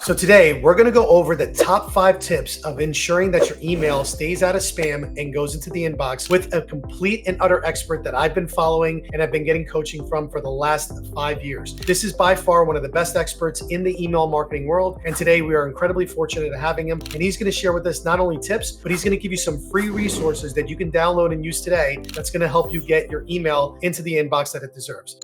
So today we're going to go over the top 5 tips of ensuring that your email stays out of spam and goes into the inbox with a complete and utter expert that I've been following and I've been getting coaching from for the last 5 years. This is by far one of the best experts in the email marketing world. And today we are incredibly fortunate to having him. And he's going to share with us not only tips, but he's going to give you some free resources that you can download and use today that's going to help you get your email into the inbox that it deserves.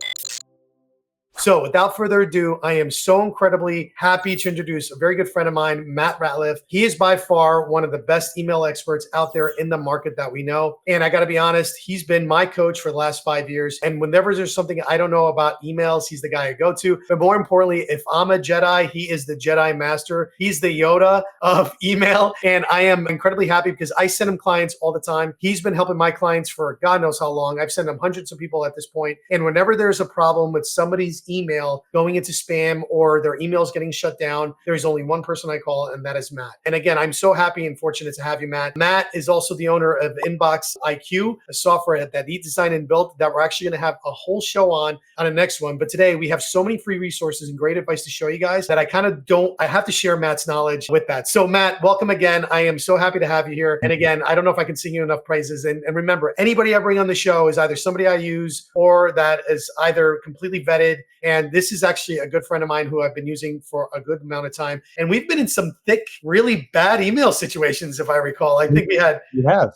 So without further ado, I am so incredibly happy to introduce a very good friend of mine, Matt Ratliff. He is by far one of the best email experts out there in the market that we know. And I got to be honest, he's been my coach for the last 5 years. And whenever there's something I don't know about emails, he's the guy I go to. But more importantly, if I'm a Jedi, he is the Jedi master. He's the Yoda of email. And I am incredibly happy because I send him clients all the time. He's been helping my clients for God knows how long. I've sent him hundreds of people at this point. And whenever there's a problem with somebody's email going into spam or their emails getting shut down, there's only one person I call, and that is Matt. And again, I'm so happy and fortunate to have you, Matt. Matt is also the owner of InboxIQ, a software that he designed and built that we're actually going to have a whole show on the next one. But today we have so many free resources and great advice to show you guys that I have to share Matt's knowledge with that. So Matt, welcome again. I am so happy to have you here. And again, I don't know if I can sing you enough praises. And remember, anybody I bring on the show is either somebody I use or that is either completely vetted. And this is actually a good friend of mine who I've been using for a good amount of time. And we've been in some thick, really bad email situations, if I recall. I think we had, Yeah.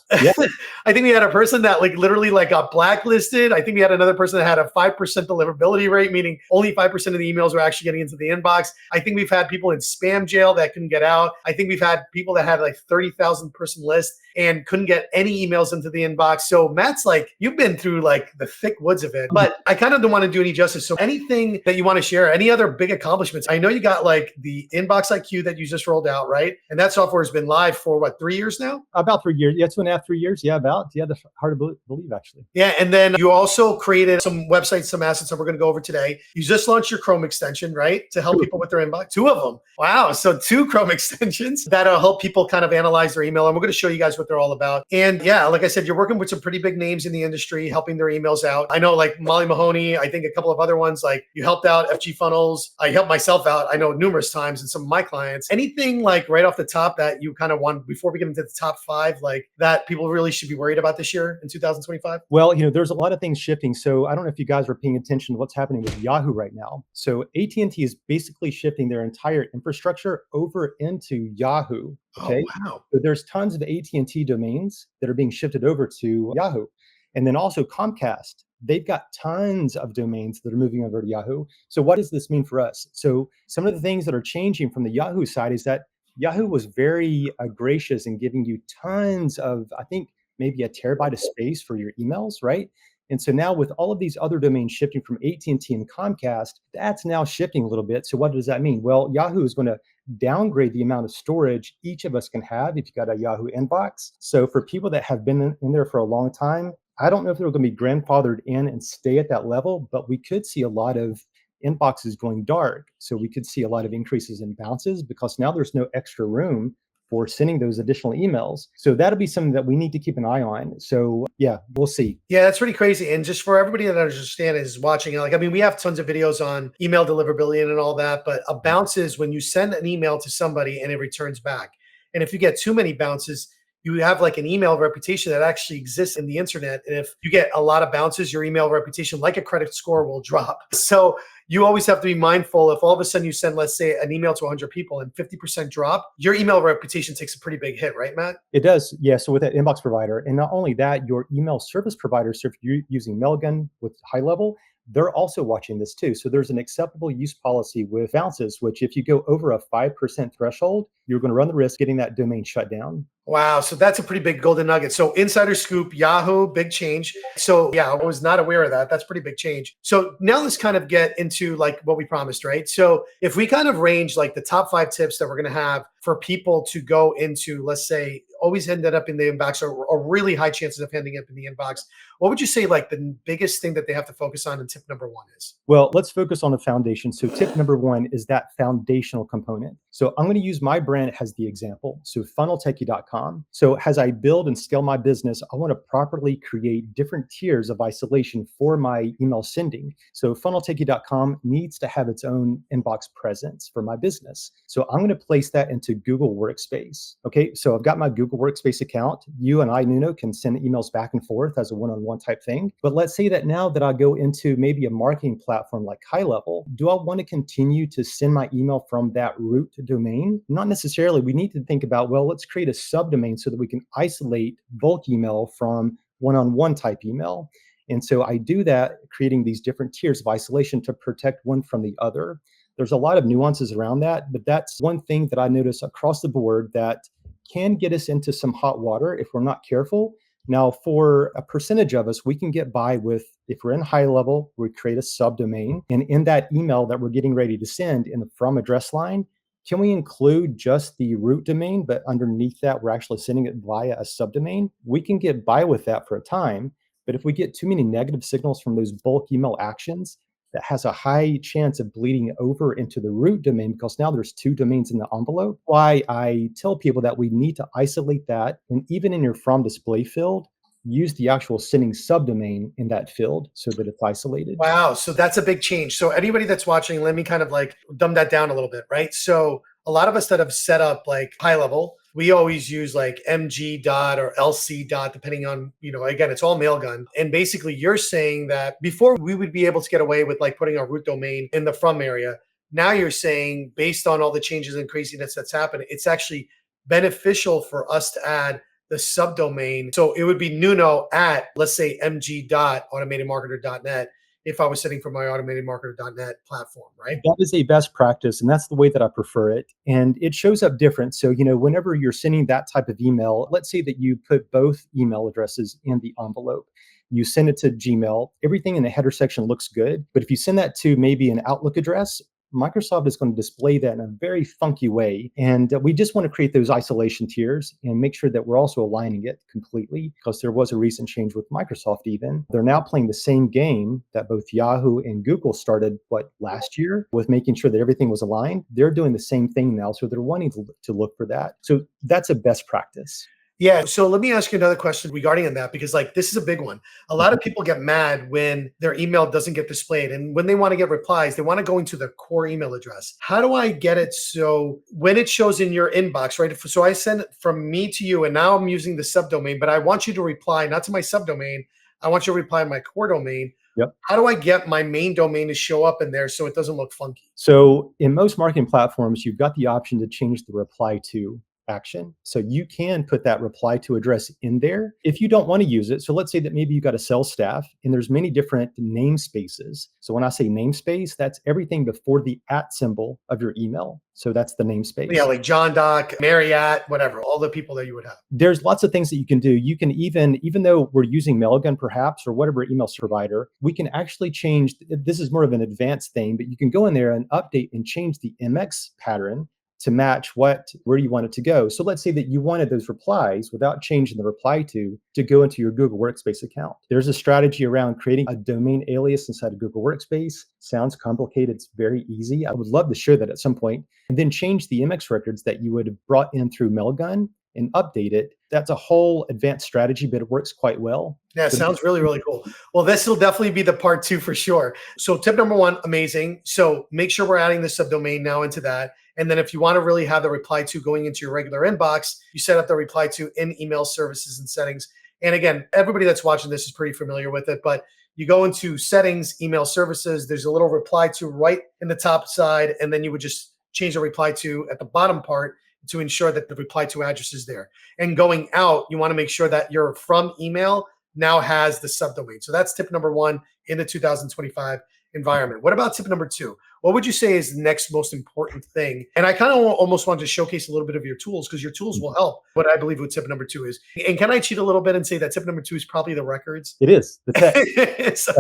I think we had a person that literally got blacklisted. I think we had another person that had a 5% deliverability rate, meaning only 5% of the emails were actually getting into the inbox. I think we've had people in spam jail that couldn't get out. I think we've had people that had 30,000 person list and couldn't get any emails into the inbox. So Matt's you've been through the thick woods of it, but I kind of don't want to do any justice. So anything that you want to share, any other big accomplishments? I know you got the InboxIQ that you just rolled out, right? And that software has been live for what, 3 years now? About 3 years. Yeah, 2.5, 3 years. Yeah, about. Yeah, that's hard to believe, actually. Yeah, and then you also created some websites, some assets that we're going to go over today. You just launched your Chrome extension, right? To help people with their inbox. 2 of them. Wow. So 2 Chrome extensions that'll help people kind of analyze their email. And we're going to show you guys what they're all about. And yeah, like I said, you're working with some pretty big names in the industry, helping their emails out. I know Molly Mahoney, I think a couple of other ones, you helped out FG Funnels. I helped myself out, I know, numerous times and some of my clients. Anything right off the top that you kind of want, before we get into the top 5, that people really should be worried about this year in 2025? Well, there's a lot of things shifting. So I don't know if you guys are paying attention to what's happening with Yahoo right now. So AT&T is basically shifting their entire infrastructure over into Yahoo. Okay. Oh, wow. So there's tons of AT&T domains that are being shifted over to Yahoo. And then also Comcast, they've got tons of domains that are moving over to Yahoo. So what does this mean for us? So some of the things that are changing from the Yahoo side is that Yahoo was very gracious in giving you tons of, I think, maybe a terabyte of space for your emails, right? And so now with all of these other domains shifting from AT&T and Comcast, that's now shifting a little bit. So what does that mean? Well, Yahoo is going to downgrade the amount of storage each of us can have if you got a Yahoo inbox. So for people that have been in there for a long time, I don't know if they're going to be grandfathered in and stay at that level, but we could see a lot of inboxes going dark. So we could see a lot of increases in bounces because now there's no extra room for sending those additional emails. So that'll be something that we need to keep an eye on. So yeah, we'll see. Yeah, that's pretty crazy. And just for everybody that understands is watching, we have tons of videos on email deliverability and all that, but a bounce is when you send an email to somebody and it returns back. And if you get too many bounces, you have an email reputation that actually exists in the internet. And if you get a lot of bounces, your email reputation, like a credit score, will drop. So you always have to be mindful. If all of a sudden you send, let's say, an email to 100 people and 50% drop, your email reputation takes a pretty big hit, right, Matt? It does. Yeah. So with that inbox provider, and not only that, your email service provider, so if you're using Mailgun with HighLevel, they're also watching this too. So there's an acceptable use policy with bounces, which if you go over a 5% threshold, you're going to run the risk of getting that domain shut down. Wow. So that's a pretty big golden nugget. So insider scoop, Yahoo, big change. So yeah, I was not aware of that. That's pretty big change. So now let's kind of get into what we promised, right? So if we kind of range the top 5 tips that we're going to have for people to go into, let's say, always ended up in the inbox or really high chances of ending up in the inbox, what would you say like the biggest thing that they have to focus on in tip number one is? Well, let's focus on the foundation. So tip number one is that foundational component. So I'm going to use my brand as the example. So funneltechie.com. So as I build and scale my business, I want to properly create different tiers of isolation for my email sending. So funneltechie.com needs to have its own inbox presence for my business. So I'm going to place that into Google Workspace. Okay. So I've got my Google Workspace account. You and I, Nuno, can send emails back and forth as a one-on-one type thing. But let's say that now that I go into maybe a marketing platform like HighLevel, do I want to continue to send my email from that root domain? Not necessarily. We need to think about, well, let's create a subdomain so that we can isolate bulk email from one-on-one type email. And so I do that, creating these different tiers of isolation to protect one from the other. There's a lot of nuances around that, but that's one thing that I notice across the board that can get us into some hot water if we're not careful. Now, for a percentage of us, we can get by with, if we're in HighLevel, we create a subdomain. And in that email that we're getting ready to send in the from address line, can we include just the root domain, but underneath that, we're actually sending it via a subdomain? We can get by with that for a time. But if we get too many negative signals from those bulk email actions, that has a high chance of bleeding over into the root domain because now there's two domains in the envelope. Why I tell people that we need to isolate that. And even in your from display field, use the actual sending subdomain in that field so that it's isolated. Wow. So that's a big change. So anybody that's watching, let me kind of like dumb that down a little bit, right? So a lot of us that have set up like HighLevel, we always use like MG dot or LC dot, depending on, again, it's all mailgun. And basically you're saying that before we would be able to get away with like putting our root domain in the from area. Now you're saying based on all the changes and craziness that's happened, it's actually beneficial for us to add the subdomain. So it would be Nuno at, let's say, mg.automatedmarketer.net if I was sitting from my automatedmarketer.net platform, right? That is a best practice, and that's the way that I prefer it. And it shows up different. So, whenever you're sending that type of email, let's say that you put both email addresses in the envelope. You send it to Gmail, everything in the header section looks good. But if you send that to maybe an Outlook address, Microsoft is going to display that in a very funky way. And we just want to create those isolation tiers and make sure that we're also aligning it completely, because there was a recent change with Microsoft even. They're now playing the same game that both Yahoo and Google started, last year, with making sure that everything was aligned. They're doing the same thing now. So they're wanting to look for that. So that's a best practice. Yeah. So let me ask you another question regarding that, because like this is a big one. A lot of people get mad when their email doesn't get displayed. And when they want to get replies, they want to go into the core email address. How do I get it so when it shows in your inbox, right? So I send it from me to you, and now I'm using the subdomain, but I want you to reply not to my subdomain. I want you to reply to my core domain. Yep. How do I get my main domain to show up in there so it doesn't look funky? So in most marketing platforms, you've got the option to change the reply to action. So you can put that reply to address in there if you don't want to use it. So let's say that maybe you've got a sales staff and there's many different namespaces. So when I say namespace, that's everything before the @ symbol of your email. So that's the namespace. Yeah, like John Doc, Marriott, whatever, all the people that you would have. There's lots of things that you can do. You can even though we're using Mailgun perhaps, or whatever email provider, we can actually change. This is more of an advanced thing, but you can go in there and update and change the MX pattern to match where you want it to go. So let's say that you wanted those replies without changing the reply to go into your Google Workspace account. There's a strategy around creating a domain alias inside of Google Workspace. Sounds complicated. It's very easy. I would love to share that at some point. And then change the MX records that you would have brought in through Mailgun and update it. That's a whole advanced strategy, but it works quite well. Yeah, it sounds really, really cool. Well, this will definitely be the part 2 for sure. So tip number 1, amazing. So make sure we're adding the subdomain now into that. And then if you want to really have the reply to going into your regular inbox, you set up the reply to in email services and settings. And again, everybody that's watching this is pretty familiar with it, but you go into settings, email services, there's a little reply to right in the top side. And then you would just change the reply to at the bottom part to ensure that the reply to address is there. And going out, you want to make sure that your from email now has the subdomain. So that's tip number 1 in the 2025 environment. What about tip number 2? what would you say is the next most important thing? And I kind of almost want to showcase a little bit of your tools because your tools will help. What I believe what tip number 2 is. And can I cheat a little bit and say that tip number 2 is probably the records? It is the tech. So,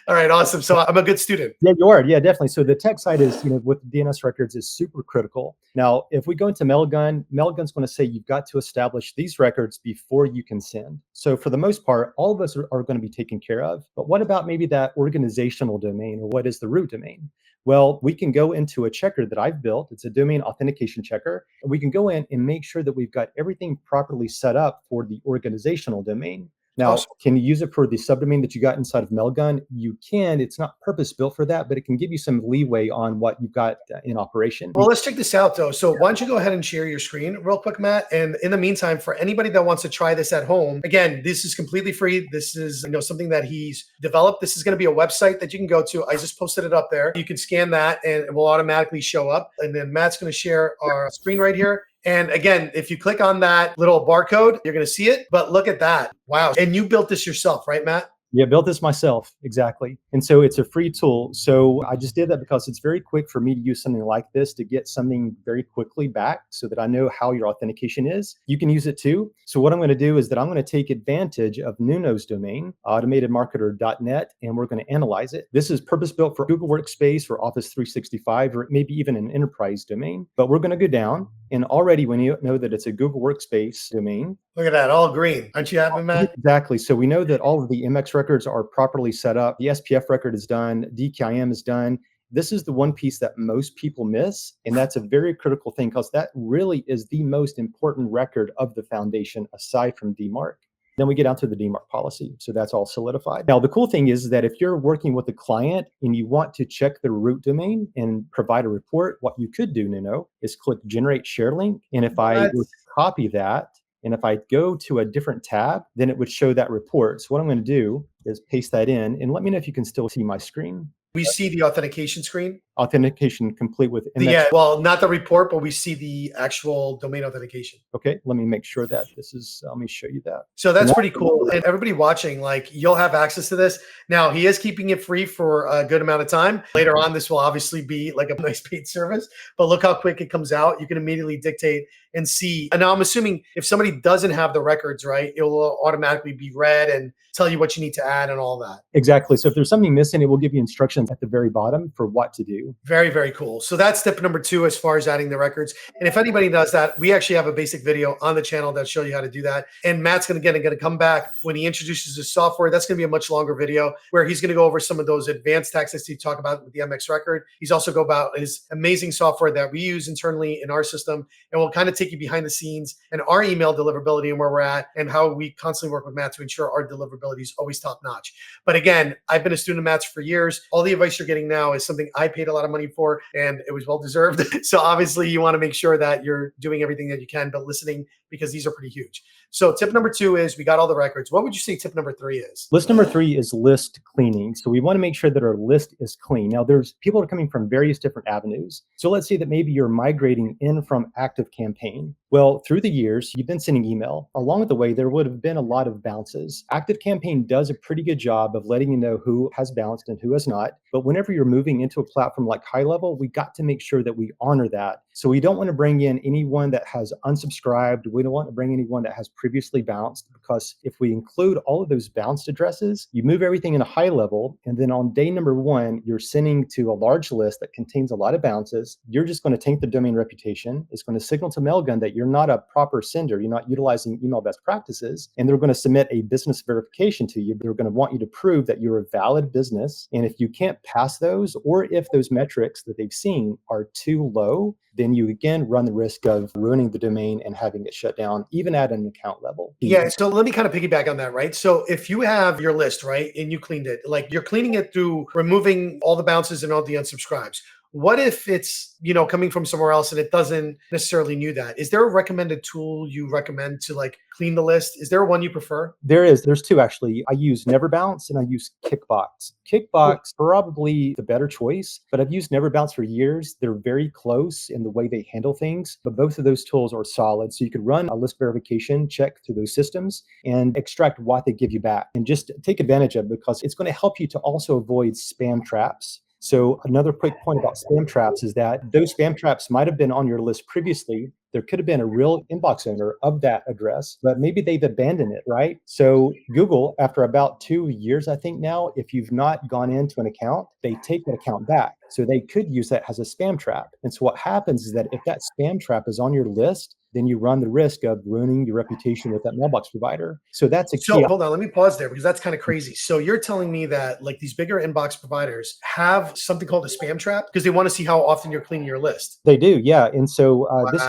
all right, awesome. So I'm a good student. Yeah, you are. Yeah, definitely. So the tech side is, with DNS records is super critical. Now, if we go into Mailgun, Mailgun's going to say you've got to establish these records before you can send. So for the most part, all of us are going to be taken care of. But what about maybe that organizational domain, or what is the root domain? Well, we can go into a checker that I've built. It's a domain authentication checker. And we can go in and make sure that we've got everything properly set up for the organizational domain. Now, Awesome. can you use it for the subdomain that you got inside of Mailgun? You can. It's not purpose built for that, but it can give you some leeway on what you've got in operation. Well, let's check this out though. So why don't you go ahead and share your screen real quick, Matt? And in the meantime, for anybody that wants to try this at home, again, this is completely free. This is something that he's developed. This is going to be a website that you can go to. I just posted it up there. You can scan that and it will automatically show up. And then Matt's going to share our screen right here. And again, if you click on that little barcode, you're going to see it. But look at that. Wow. And you built this yourself, right, Matt? Yeah, built this myself. Exactly. And so it's a free tool. So I just did that because it's very quick for me to use something like this to get something very quickly back so that I know how your authentication is. You can use it too. So what I'm going to do is that I'm going to take advantage of Nuno's domain, automatedmarketer.net, and we're going to analyze it. This is purpose built for Google Workspace or Office 365, or maybe even an enterprise domain. But we're going to go down, and already when you know that it's a Google Workspace domain. Look at that, all green. Aren't you happy, Matt? Exactly. So we know that all of the MX records are properly set up. The SPF record is done. DKIM is done. This is the one piece that most people miss. And that's a very critical thing because that really is the most important record of the foundation aside from DMARC. Then we get down to the DMARC policy. So that's all solidified. Now, the cool thing is that if you're working with a client and you want to check the root domain and provide a report, what you could do, Nuno, is click Generate Share Link. And if I were to copy that, and if I go to a different tab, then it would show that report. So what I'm going to do is paste that in, and let me know if you can still see my screen. We see the authentication screen. Authentication complete with MX. Yeah, well, not the report, but we see the actual domain authentication. Okay, let me make sure that this is, let me show you that. So that's pretty cool. And everybody watching, like, you'll have access to this. Now, he is keeping it free for a good amount of time. Later on, this will obviously be like a nice paid service, but look how quick it comes out. You can immediately dictate and see. And now I'm assuming if somebody doesn't have the records, right, it will automatically be read and tell you what you need to add and all that. Exactly. So if there's something missing, it will give you instructions at the very bottom for what to do. Very, very cool. So that's step number 2 as far as adding the records. And if anybody does that, we actually have a basic video on the channel that shows you how to do that. And Matt's going to come back when he introduces his software. That's going to be a much longer video where he's going to go over some of those advanced tactics he talked about with the MX record. He's also go about his amazing software that we use internally in our system. And we'll kind of take you behind the scenes and our email deliverability and where we're at and how we constantly work with Matt to ensure our deliverability is always top notch. But again, I've been a student of Matt's for years. All the advice you're getting now is something I paid a lot of money for, and it was well deserved. So obviously you want to make sure that you're doing everything that you can, but listening, because these are pretty huge. So tip number 2 is we got all the records. What would you say tip number 3 is? List number 3 is list cleaning. So we want to make sure that our list is clean. Now there's people are coming from various different avenues. So let's say that maybe you're migrating in from ActiveCampaign. Well, through the years, you've been sending email. Along the way, there would have been a lot of bounces. ActiveCampaign does a pretty good job of letting you know who has bounced and who has not. But whenever you're moving into a platform like HighLevel, we got to make sure that we honor that. So we don't want to bring in anyone that has unsubscribed. We don't want to bring anyone that has previously bounced, because if we include all of those bounced addresses, you move everything in a HighLevel, and then on day number 1, you're sending to a large list that contains a lot of bounces. You're just going to tank the domain reputation. It's going to signal to Mailgun that you're not a proper sender. You're not utilizing email best practices, and they're going to submit a business verification to you. They're going to want you to prove that you're a valid business. And if you can't pass those, or if those metrics that they've seen are too low, then you again run the risk of ruining the domain and having it shut down, even at an account level. Yeah, so let me kind of piggyback on that, right? So if you have your list, right, and you cleaned it, like you're cleaning it through removing all the bounces and all the unsubscribes. What if it's, coming from somewhere else and it doesn't necessarily knew that? Is there a recommended tool you recommend to like clean the list? Is there one you prefer? There's 2 actually. I use Never Bounce and I use Kickbox. Kickbox, probably the better choice, but I've used Never Bounce for years. They're very close in the way they handle things, but both of those tools are solid. So you could run a list verification check through those systems and extract what they give you back and just take advantage of it, because it's going to help you to also avoid spam traps. So another quick point about spam traps is that those spam traps might have been on your list previously. There could have been a real inbox owner of that address, but maybe they've abandoned it, right? So Google, after about 2 years, I think now, if you've not gone into an account, they take that account back. So they could use that as a spam trap. And so what happens is that if that spam trap is on your list, then you run the risk of ruining your reputation with that mailbox provider. So that's a key. So hold on, let me pause there because that's kind of crazy. So you're telling me that like these bigger inbox providers have something called a spam trap because they want to see how often you're cleaning your list. They do, yeah. And so this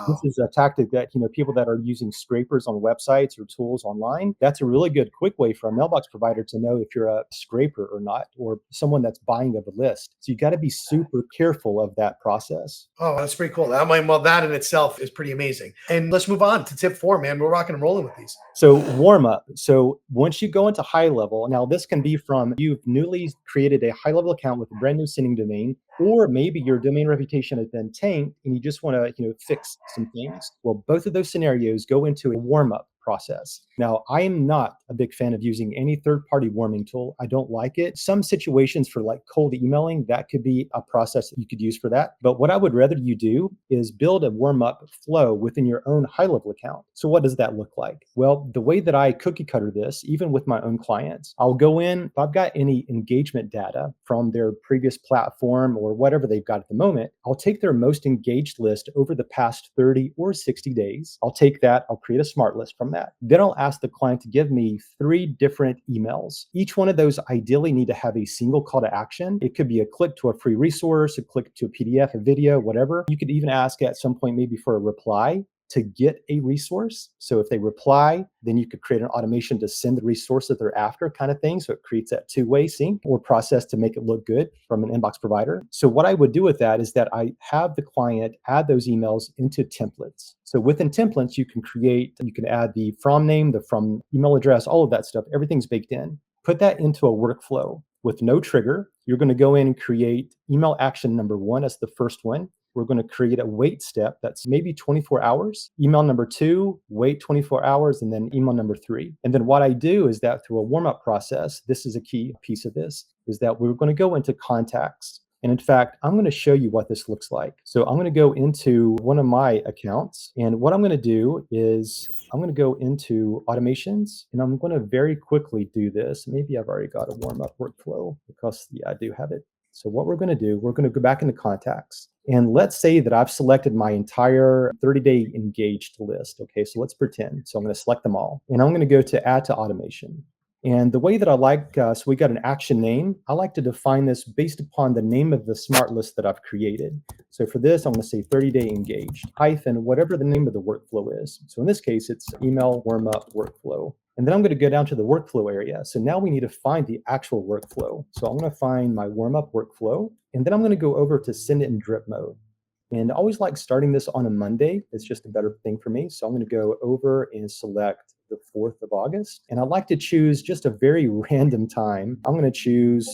Wow. is a tactic that people that are using scrapers on websites or tools online. That's a really good quick way for a mailbox provider to know if you're a scraper or not, or someone that's buying of a list. So you got to be super careful of that process. Oh, that's pretty cool. Well, that in itself is pretty amazing. And let's move on to tip 4, man. We're rocking and rolling with these. So warm up. So once you go into HighLevel, now this can be from you've newly created a HighLevel account with a brand new sending domain, or maybe your domain reputation has been tanked and you just want to fix some things. Well, both of those scenarios go into a warm up process. Now, I am not a big fan of using any third-party warming tool. I don't like it. Some situations for like cold emailing, that could be a process that you could use for that. But what I would rather you do is build a warm-up flow within your own HighLevel account. So what does that look like? Well, the way that I cookie cutter this, even with my own clients, I'll go in, if I've got any engagement data from their previous platform or whatever they've got at the moment, I'll take their most engaged list over the past 30 or 60 days. I'll take that, I'll create a smart list from that. Then I'll ask the client to give me 3 different emails. Each one of those ideally need to have a single call to action. It could be a click to a free resource, a click to a PDF, a video, whatever. You could even ask at some point maybe for a reply to get a resource. So if they reply, then you could create an automation to send the resource that they're after, kind of thing. So it creates that two-way sync or process to make it look good from an inbox provider. So what I would do with that is that I have the client add those emails into templates. So within templates, you can add the from name, the from email address, all of that stuff. Everything's baked in. Put that into a workflow with no trigger. You're going to go in and create email action number 1 as the first one. We're going to create a wait step that's maybe 24 hours. Email number 2, wait 24 hours, and then email number 3. And then what I do is that through a warm-up process, this is a key piece of this, is that we're going to go into contacts. And in fact, I'm going to show you what this looks like. So I'm going to go into one of my accounts. And what I'm going to do is I'm going to go into automations, and I'm going to very quickly do this. Maybe I've already got a warm-up workflow because, yeah, I do have it. So what we're going to do, we're going to go back into contacts. And let's say that I've selected my entire 30-day engaged list. Okay, so let's pretend. So I'm going to select them all. And I'm going to go to add to automation. And the way that I like, so we got an action name. I like to define this based upon the name of the smart list that I've created. So for this, I'm going to say 30-day engaged, hyphen, whatever the name of the workflow is. So in this case, it's email warm-up workflow. And then I'm going to go down to the workflow area. So now we need to find the actual workflow. So I'm going to find my warm-up workflow, and then I'm going to go over to send it in drip mode. And I always like starting this on a Monday. It's just a better thing for me. So I'm going to go over and select the 4th of August. And I'd like to choose just a very random time. I'm going to choose,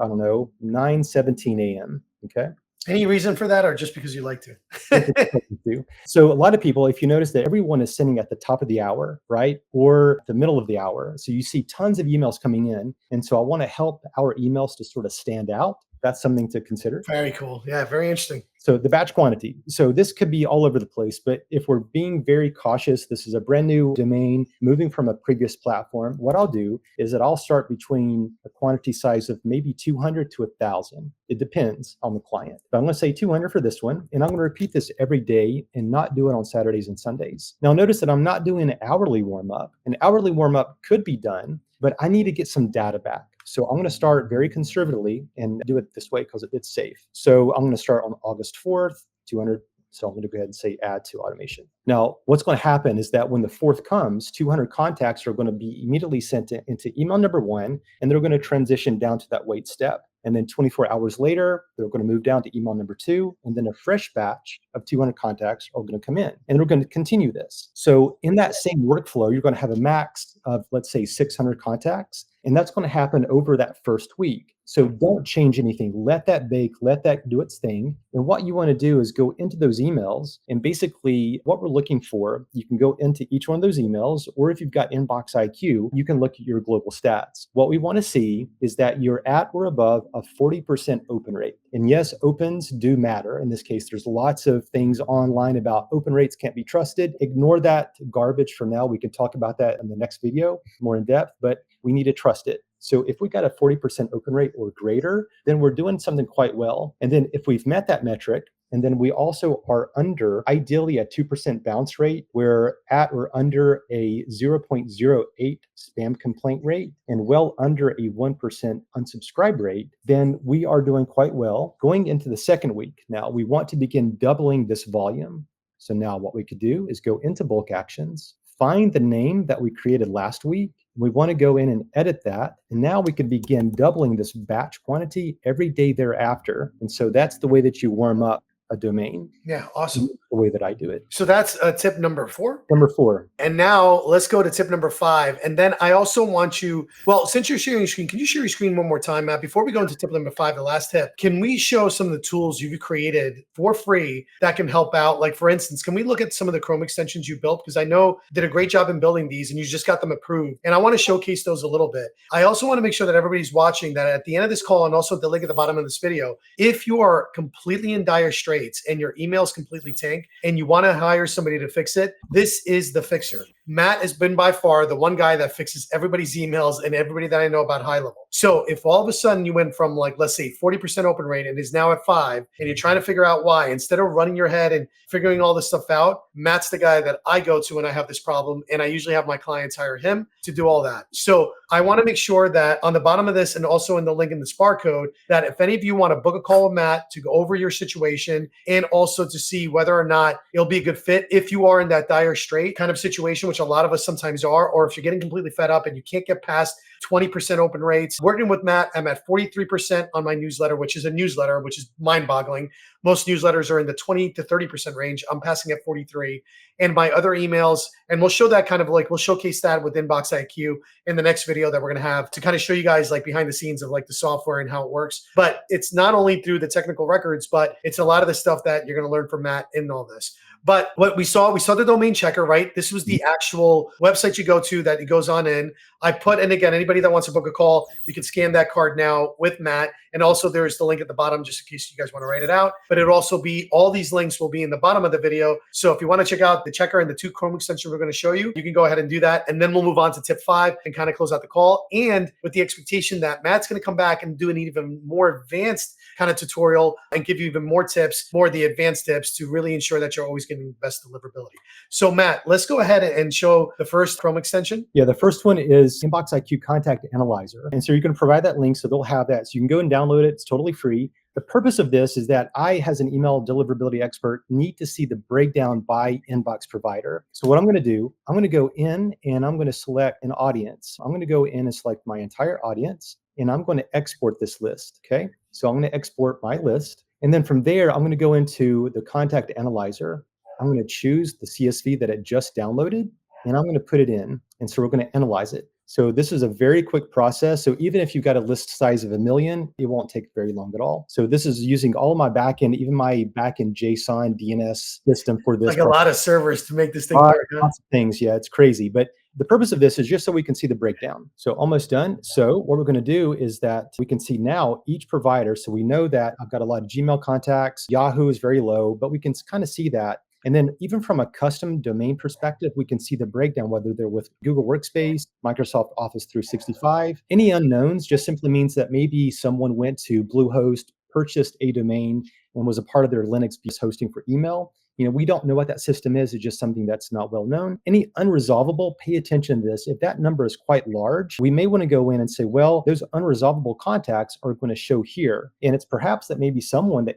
I don't know, 9:17 a.m. Okay. Any reason for that, or just because you like to? So a lot of people, if you notice that everyone is sending at the top of the hour, right? Or the middle of the hour. So you see tons of emails coming in. And so I want to help our emails to sort of stand out. That's something to consider. Very cool. Yeah, very interesting. So the batch quantity. So this could be all over the place, but if we're being very cautious, this is a brand new domain moving from a previous platform. What I'll do is that I'll start between a quantity size of maybe 200 to 1,000. It depends on the client. But I'm going to say 200 for this one, and I'm going to repeat this every day and not do it on Saturdays and Sundays. Now notice that I'm not doing an hourly warm-up. An hourly warm-up could be done, but I need to get some data back. So I'm going to start very conservatively and do it this way because it's safe. So I'm going to start on August 4th, 200. So I'm going to go ahead and say add to automation. Now, what's going to happen is that when the 4th comes, 200 contacts are going to be immediately sent into email number 1, and they're going to transition down to that wait step. And then 24 hours later, they're going to move down to email number 2, and then a fresh batch of 200 contacts are going to come in, and we're going to continue this. So in that same workflow, you're going to have a max of, let's say, 600 contacts. And that's going to happen over that first week. So don't change anything. Let that bake, let that do its thing. And what you want to do is go into those emails, and basically what we're looking for, you can go into each one of those emails, or if you've got InboxIQ, you can look at your global stats. What we want to see is that you're at or above a 40% open rate. And yes, opens do matter. In this case, there's lots of things online about open rates can't be trusted. Ignore that garbage for now. We can talk about that in the next video more in depth, but we need to trust it. So if we got a 40% open rate or greater, then we're doing something quite well. And then if we've met that metric, and then we also are under, ideally, a 2% bounce rate, we're at or under a 0.08 spam complaint rate, and well under a 1% unsubscribe rate, then we are doing quite well. Going into the second week, now we want to begin doubling this volume. So now what we could do is go into bulk actions, find the name that we created last week. We want to go in and edit that. And now we can begin doubling this batch quantity every day thereafter. And so that's the way that you warm up a domain. Yeah, awesome. The way that I do it. So that's tip number 4. Number 4. And now let's go to tip number 5. And then I also want you, well, since you're sharing your screen, can you share your screen one more time, Matt? Before we go into tip number 5, the last tip, can we show some of the tools you've created for free that can help out? Like, for instance, can we look at some of the Chrome extensions you built? Because I know you did a great job in building these and you just got them approved. And I want to showcase those a little bit. I also want to make sure that everybody's watching that at the end of this call, and also at the link at the bottom of this video, if you are completely in dire straits and your email's completely tanked and you want to hire somebody to fix it, this is the fixer. Matt has been by far the one guy that fixes everybody's emails and everybody that I know about HighLevel. So if all of a sudden you went from, like, let's say 40% open rate and is now at 5, and you're trying to figure out why, instead of running your head and figuring all this stuff out, Matt's the guy that I go to when I have this problem. And I usually have my clients hire him to do all that. So I want to make sure that on the bottom of this, and also in the link in this barcode, that if any of you want to book a call with Matt to go over your situation and also to see whether or not it'll be a good fit, if you are in that dire strait kind of situation, which a lot of us sometimes are, or if you're getting completely fed up and you can't get past 20% open rates. Working with Matt, I'm at 43% on my newsletter, which is mind-boggling. Most newsletters are in the 20 to 30% range. I'm passing at 43. And my other emails, and we'll show that kind of like, we'll showcase that with InboxIQ in the next video that we're going to have to kind of show you guys like behind the scenes of like the software and how it works. But it's not only through the technical records, but it's a lot of the stuff that you're going to learn from Matt in all this. But what we saw the domain checker, right? This was the actual website you go to that it goes on in. I put, and again, anybody that wants to book a call, you can scan that card now with Matt. And also there's the link at the bottom, just in case you guys want to write it out. But it'll also be, all these links will be in the bottom of the video. So if you want to check out the checker and the 2 Chrome extensions we're going to show you, you can go ahead and do that. And then we'll move on to tip 5 and kind of close out the call. And with the expectation that Matt's going to come back and do an even more advanced kind of tutorial and give you even more tips, more of the advanced tips to really ensure that you're always getting the best deliverability. So Matt, let's go ahead and show the first Chrome extension. Yeah, the first one is InboxIQ Contact Analyzer. And so you're going to provide that link, so they'll have that. So you can go and download it. It's totally free. The purpose of this is that I, as an email deliverability expert, need to see the breakdown by inbox provider. So what I'm going to do, I'm going to go in and I'm going to select an audience. I'm going to go in and select my entire audience, and I'm going to export this list. Okay. So I'm going to export my list. And then from there, I'm going to go into the contact analyzer. I'm going to choose the CSV that it just downloaded, and I'm going to put it in. And so we're going to analyze it. So this is a very quick process. So even if you've got a list size of 1 million, it won't take very long at all. So this is using all of my backend, even my backend JSON DNS system for this. Like a lot of servers to make this thing work. Lots of things. Yeah, it's crazy. But the purpose of this is just so we can see the breakdown. So almost done. So what we're going to do is that we can see now each provider. So we know that I've got a lot of Gmail contacts. Yahoo is very low, but we can kind of see that. And then even from a custom domain perspective, we can see the breakdown, whether they're with Google Workspace, Microsoft Office 365. Any unknowns just simply means that maybe someone went to Bluehost, purchased a domain, and was a part of their Linux-based hosting for email. We don't know what that system is. It's just something that's not well known. Any unresolvable, pay attention to this. If that number is quite large, we may want to go in and say, well, those unresolvable contacts are going to show here. And it's perhaps that maybe someone that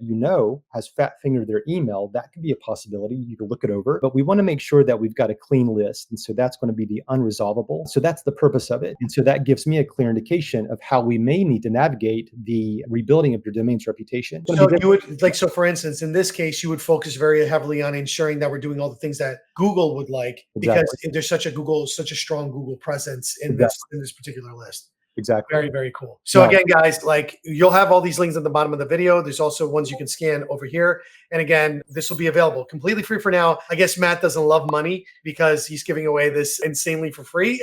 has fat fingered their email. That could be a possibility. You can look it over. But we want to make sure that we've got a clean list. And so that's going to be the unresolvable. So that's the purpose of it. And so that gives me a clear indication of how we may need to navigate the rebuilding of your domain's reputation. So you would, like, so for instance, in this case, you would focus very heavily on ensuring that we're doing all the things that Google would like, because there's such a strong Google presence in this particular list. Exactly. Very, very cool. So again, guys, like you'll have all these links at the bottom of the video. There's also ones you can scan over here. And again, this will be available completely free for now. I guess Matt doesn't love money because he's giving away this insanely for free,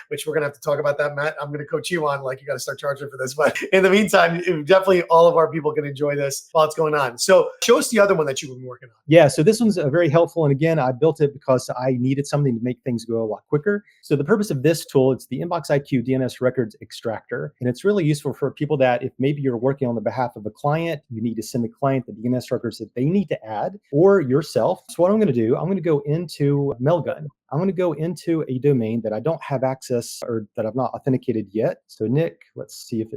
which we're going to have to talk about that, Matt. I'm going to coach you on, like, you got to start charging for this. But in the meantime, definitely all of our people can enjoy this while it's going on. So show us the other one that you've been working on. Yeah, so this one's very helpful. And again, I built it because I needed something to make things go a lot quicker. So the purpose of this tool, it's the InboxIQ DNS Records Extractor. And it's really useful for people that if maybe you're working on the behalf of a client, you need to send the client the DNS records that they need to add, or yourself. So what I'm going to do, I'm going to go into Mailgun. I'm going to go into a domain that I don't have access or that I've not authenticated yet. So Nick, let's see if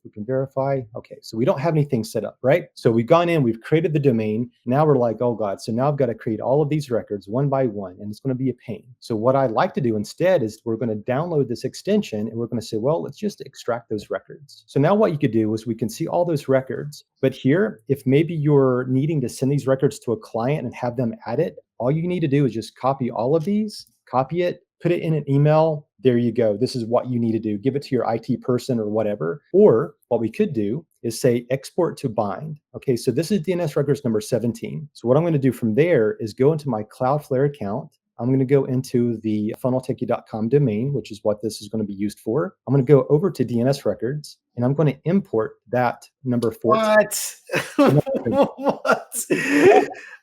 we can verify. Okay, so we don't have anything set up, right? So we've gone in, we've created the domain. Now we're like, oh God, so now I've got to create all of these records one by one, and it's going to be a pain. So what I like to do instead is we're going to download this extension and we're going to say, well, let's just extract those records. So now what you could do is we can see all those records, but here, if maybe you're needing to send these records to a client and have them add it, all you need to do is just copy all of these, copy it, put it in an email. There you go. This is what you need to do. Give it to your IT person or whatever. Or what we could do is say export to bind. Okay, so this is DNS records number 17. So what I'm going to do from there is go into my Cloudflare account. I'm going to go into the funneltechie.com domain, which is what this is going to be used for. I'm going to go over to DNS records and I'm going to import that number 14. What? What?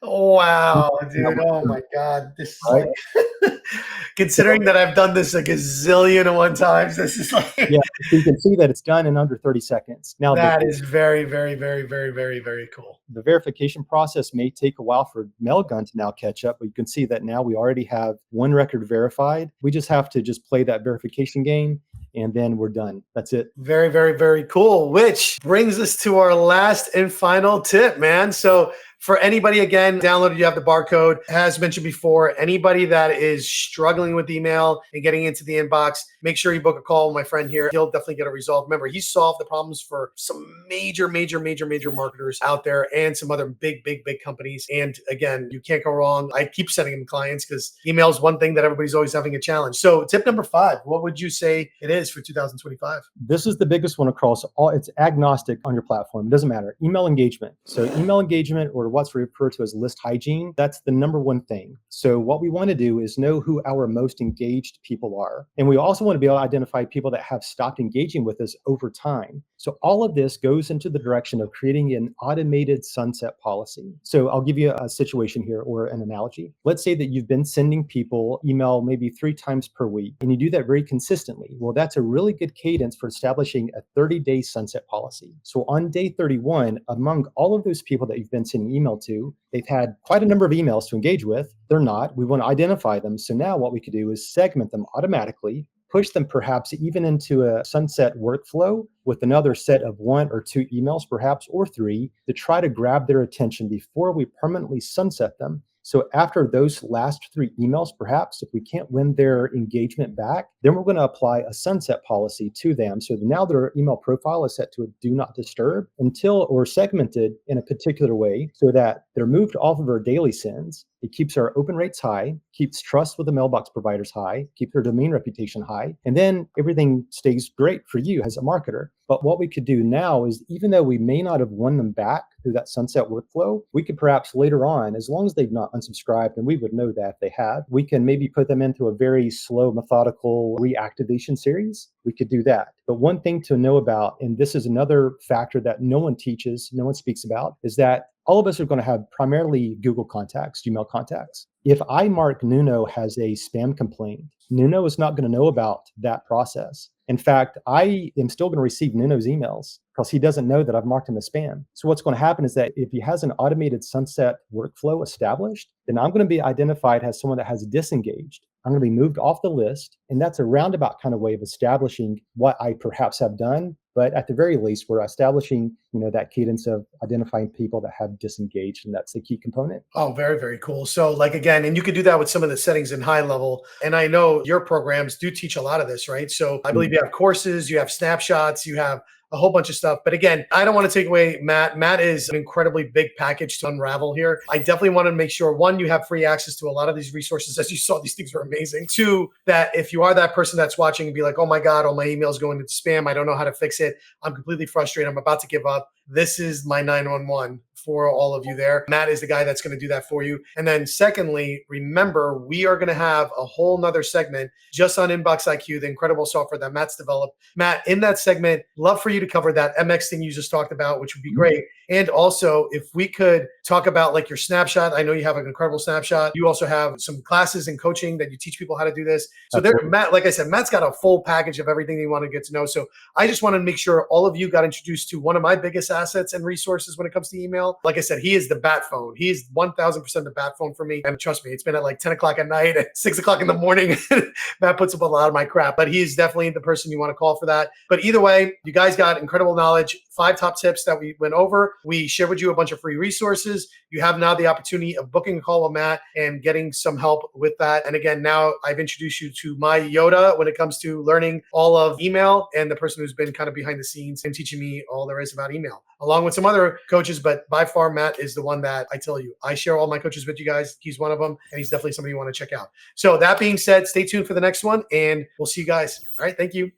Wow, dude. Oh my God. This is like, considering that I've done this a gazillion and one times, this is like, yeah, so you can see that it's done in under 30 seconds. Now that is very, very, very, very, very, very cool. The verification process may take a while for Mailgun to now catch up, but you can see that now we already have one record verified. We just have to just play that verification game and then we're done. That's it. Very, very, very cool. Which brings us to our last and final tip, man. So for anybody, again, downloaded, you have the barcode. As mentioned before, anybody that is struggling with email and getting into the inbox, make sure you book a call with my friend here. He'll definitely get a result. Remember, he solved the problems for some major marketers out there and some other big companies. And again, you can't go wrong. I keep sending him clients because email is one thing that everybody's always having a challenge. So tip number 5, what would you say it is for 2025? This is the biggest one across all. It's agnostic on your platform. It doesn't matter. Email engagement. So email engagement, or what's referred to as list hygiene, that's the number one thing. So what we want to do is know who our most engaged people are. And we also want to be able to identify people that have stopped engaging with us over time. So all of this goes into the direction of creating an automated sunset policy. So I'll give you a situation here or an analogy. Let's say that you've been sending people email maybe 3 times per week, and you do that very consistently. Well, that's a really good cadence for establishing a 30-day sunset policy. So on day 31, among all of those people that you've been sending email to, they've had quite a number of emails to engage with. They're not. We want to identify them. So now what we could do is segment them automatically, push them perhaps even into a sunset workflow with another set of 1 or 2 emails, perhaps, or 3, to try to grab their attention before we permanently sunset them. So after those last 3 emails, perhaps, if we can't win their engagement back, then we're going to apply a sunset policy to them. So now their email profile is set to a do not disturb until, or segmented in a particular way so that they're moved off of our daily sends. It keeps our open rates high, keeps trust with the mailbox providers high, keeps their domain reputation high, and then everything stays great for you as a marketer. But what we could do now is, even though we may not have won them back through that sunset workflow, we could perhaps later on, as long as they've not unsubscribed, and we would know that if they have, we can maybe put them into a very slow, methodical reactivation series. We could do that. But one thing to know about, and this is another factor that no one teaches, no one speaks about, is that all of us are going to have primarily Google contacts, Gmail contacts. If I mark Nuno has a spam complaint, Nuno is not going to know about that process. In fact, I am still going to receive Nuno's emails because he doesn't know that I've marked him as spam. So what's going to happen is that if he has an automated sunset workflow established, then I'm going to be identified as someone that has disengaged. I'm going to be moved off the list. And that's a roundabout kind of way of establishing what I perhaps have done. But at the very least, we're establishing, that cadence of identifying people that have disengaged, and that's the key component. Oh, very, very cool. So like, again, and you could do that with some of the settings in HighLevel. And I know your programs do teach a lot of this, right? So I believe you have courses, you have snapshots, you have a whole bunch of stuff. But again, I don't want to take away Matt. Matt is an incredibly big package to unravel here. I definitely want to make sure, one, you have free access to a lot of these resources. As you saw, these things are amazing. Two, that if you are that person that's watching and be like, oh my God, all my emails going into spam, I don't know how to fix it, I'm completely frustrated, I'm about to give up, this is my 911 for all of you there. Matt is the guy that's going to do that for you. And then secondly, remember, we are going to have a whole nother segment just on InboxIQ, the incredible software that Matt's developed. Matt, in that segment, love for you to cover that MX thing you just talked about, which would be great. And also, if we could talk about like your snapshot, I know you have an incredible snapshot. You also have some classes and coaching that you teach people how to do this. So there, Matt, like I said, Matt's got a full package of everything you want to get to know. So I just want to make sure all of you got introduced to one of my biggest assets and resources when it comes to email. Like I said, he is the bat phone. He is 1000% the bat phone for me. And trust me, it's been at like 10 o'clock at night, at 6 o'clock in the morning. Matt puts up a lot of my crap, but he's definitely the person you want to call for that. But either way, you guys got incredible knowledge, 5 top tips that we went over. We shared with you a bunch of free resources. You have now the opportunity of booking a call with Matt and getting some help with that. And again, now I've introduced you to my Yoda when it comes to learning all of email and the person who's been kind of behind the scenes and teaching me all there is about email, along with some other coaches. But by far, Matt is the one that I tell you, I share all my coaches with you guys. He's one of them, and he's definitely somebody you want to check out. So that being said, stay tuned for the next one, and we'll see you guys. All right. Thank you.